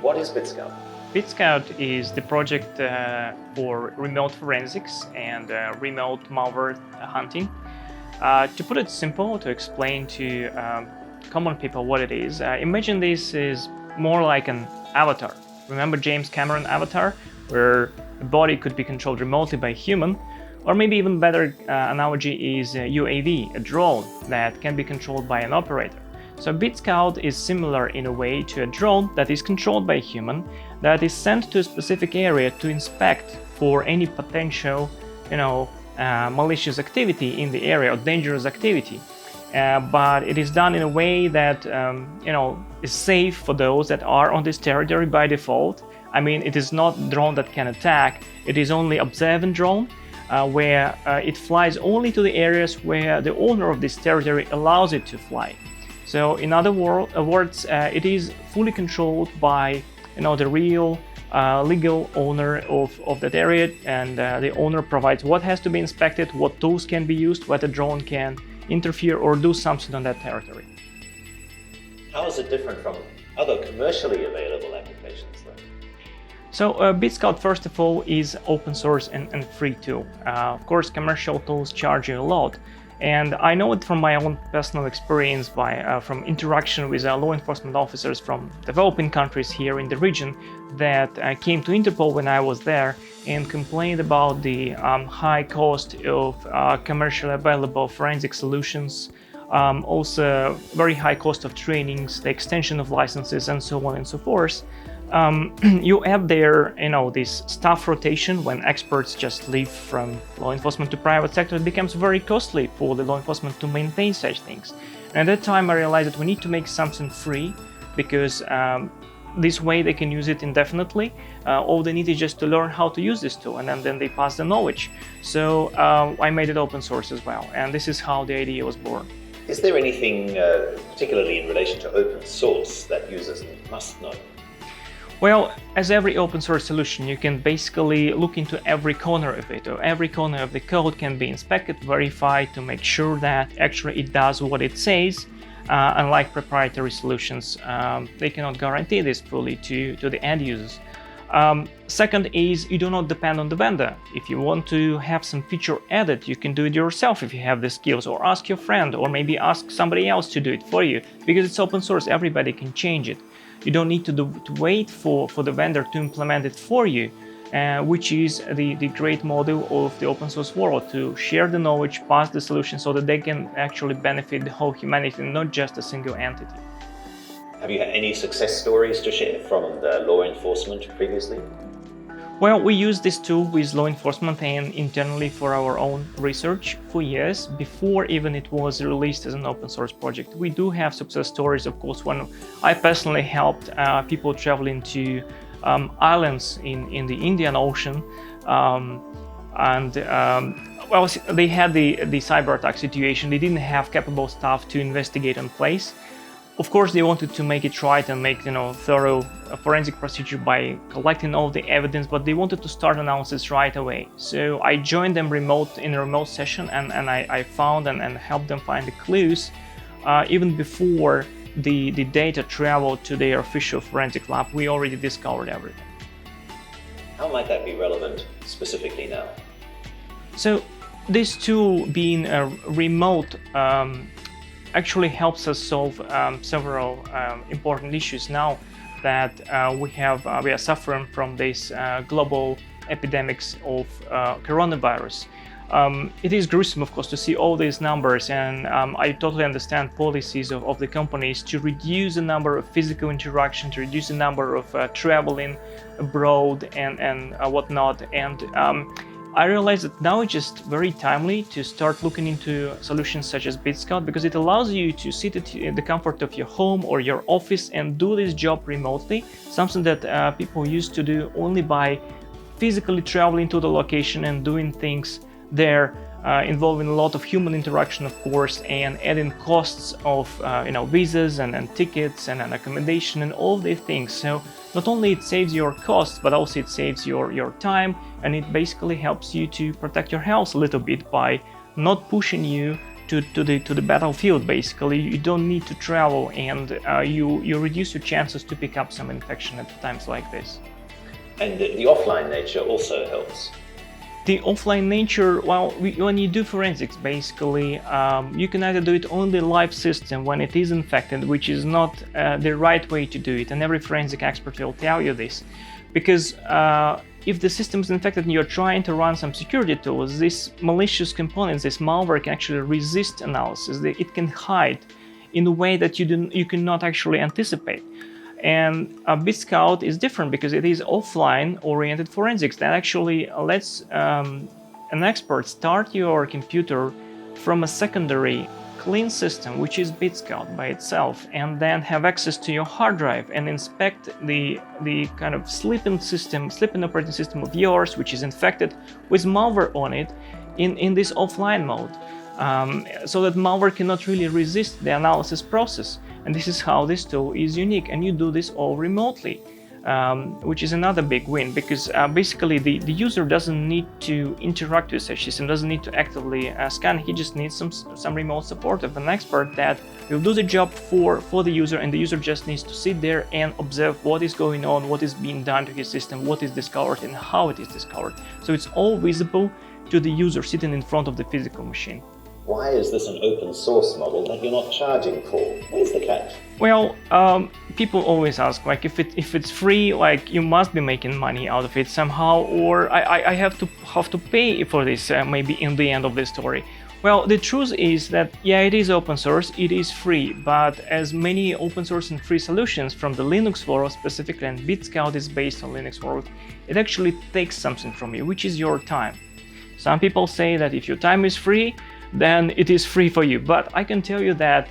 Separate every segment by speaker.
Speaker 1: what is Bitscout?
Speaker 2: Bitscout is the project for remote forensics and remote malware hunting. To put it simple, to explain to common people what it is, imagine this is more like an avatar. Remember James Cameron Avatar, where the body could be controlled remotely by a human? Or maybe even better analogy is a UAV, a drone that can be controlled by an operator. So Bitscout is similar in a way to a drone that is controlled by a human, that is sent to a specific area to inspect for any potential, malicious activity in the area or dangerous activity. But it is done in a way that is safe for those that are on this territory by default. I mean, it is not a drone that can attack, it is only observant drone, where it flies only to the areas where the owner of this territory allows it to fly. So in other words, it is fully controlled by the real legal owner of that area, and the owner provides what has to be inspected, what tools can be used, what the drone can interfere or do something on that territory.
Speaker 1: How is it different from other commercially available applications then?
Speaker 2: So Bitscout, first of all, is open source and free too. Of course, commercial tools charge you a lot. And I know it from my own personal experience from interaction with law enforcement officers from developing countries here in the region that came to Interpol when I was there and complained about the high cost of commercially available forensic solutions, also very high cost of trainings, the extension of licenses, and so on and so forth. You have there, this staff rotation when experts just leave from law enforcement to private sector. It becomes very costly for the law enforcement to maintain such things. And at that time, I realized that we need to make something free because this way they can use it indefinitely. All they need is just to learn how to use this tool, and then they pass the knowledge. So I made it open source as well, and this is how the idea was born.
Speaker 1: Is there anything, particularly in relation to open source, that users must know?
Speaker 2: Well, as every open source solution, you can basically look into every corner of it, or every corner of the code can be inspected, verified to make sure that actually it does what it says. Unlike proprietary solutions, they cannot guarantee this fully to the end users. Second is you do not depend on the vendor. If you want to have some feature added, you can do it yourself if you have the skills, or ask your friend, or maybe ask somebody else to do it for you. Because it's open source, everybody can change it. You don't need to wait for the vendor to implement it for you, which is the great model of the open source world, to share the knowledge, pass the solution so that they can actually benefit the whole humanity, not just a single entity.
Speaker 1: Have you had any success stories to share from the law enforcement previously?
Speaker 2: Well, we used this tool with law enforcement and internally for our own research for years, before even it was released as an open source project. We do have success stories, of course, when I personally helped people traveling to islands in the Indian Ocean, well, they had the cyber attack situation. They didn't have capable staff to investigate on place. Of course, they wanted to make it right and make thorough forensic procedure by collecting all the evidence, but they wanted to start analysis right away. So I joined them in a remote session, and I found and helped them find the clues even before the data traveled to their official forensic lab. We already discovered everything.
Speaker 1: How might that be relevant specifically now?
Speaker 2: So this tool, being a remote, actually helps us solve several important issues now that we are suffering from this global epidemics of coronavirus. It is gruesome, of course, to see all these numbers, and I totally understand policies of the companies to reduce the number of physical interaction, to reduce the number of traveling abroad and whatnot. And I realized that now it's just very timely to start looking into solutions such as Bitscout, because it allows you to sit at the comfort of your home or your office and do this job remotely, something that people used to do only by physically traveling to the location and doing things there, involving a lot of human interaction, of course, and adding costs of visas and tickets and accommodation and all these things. So not only it saves your costs, but also it saves your time, and it basically helps you to protect your health a little bit by not pushing you to the battlefield. Basically, you don't need to travel, and you reduce your chances to pick up some infection at times like this.
Speaker 1: And the offline nature also helps.
Speaker 2: The offline nature, well, when you do forensics, basically, you can either do it on the live system when it is infected, which is not the right way to do it, and every forensic expert will tell you this. Because if the system is infected and you're trying to run some security tools, these malicious components, this malware can actually resist analysis. It can hide in a way that you cannot actually anticipate. And Bitscout is different because it is offline-oriented forensics that actually lets an expert start your computer from a secondary clean system, which is Bitscout by itself, and then have access to your hard drive and inspect the kind of sleeping operating system of yours, which is infected with malware on it in this offline mode. So that malware cannot really resist the analysis process. And this is how this tool is unique, and you do this all remotely, which is another big win, because basically the user doesn't need to interact with such system, doesn't need to actively scan. He just needs some remote support of an expert that will do the job for the user, and the user just needs to sit there and observe what is going on, what is being done to his system, what is discovered, and how it is discovered. So it's all visible to the user sitting in front of the physical machine.
Speaker 1: Why is this an open source model that you're not charging for? Where's the catch?
Speaker 2: Well, people always ask, like, if it's free, like, you must be making money out of it somehow, or I have to pay for this maybe in the end of the story. Well, the truth is that, yeah, it is open source, it is free, but as many open source and free solutions from the Linux world specifically, and Bitscout is based on Linux world, it actually takes something from you, which is your time. Some people say that if your time is free, then it is free for you. But I can tell you that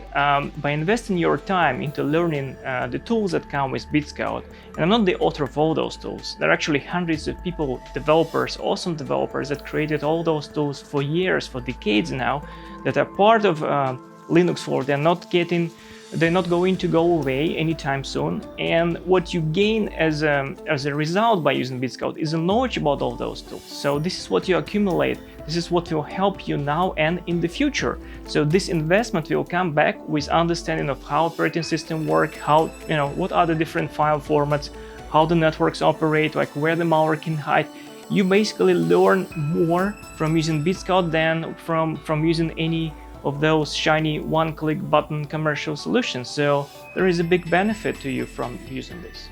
Speaker 2: by investing your time into learning the tools that come with Bitscout, and I'm not the author of all those tools, there are actually hundreds of people, developers, awesome developers that created all those tools for years, for decades now, that are part of Linux world. They're not going to go away anytime soon. And what you gain as a result by using Bitscout is a knowledge about all those tools. So this is what you accumulate. This is what will help you now and in the future. So this investment will come back with understanding of how operating system work, how, what are the different file formats, how the networks operate, like where the malware can hide. You basically learn more from using Bitscout than from using any of those shiny one-click button commercial solutions. So there is a big benefit to you from using this.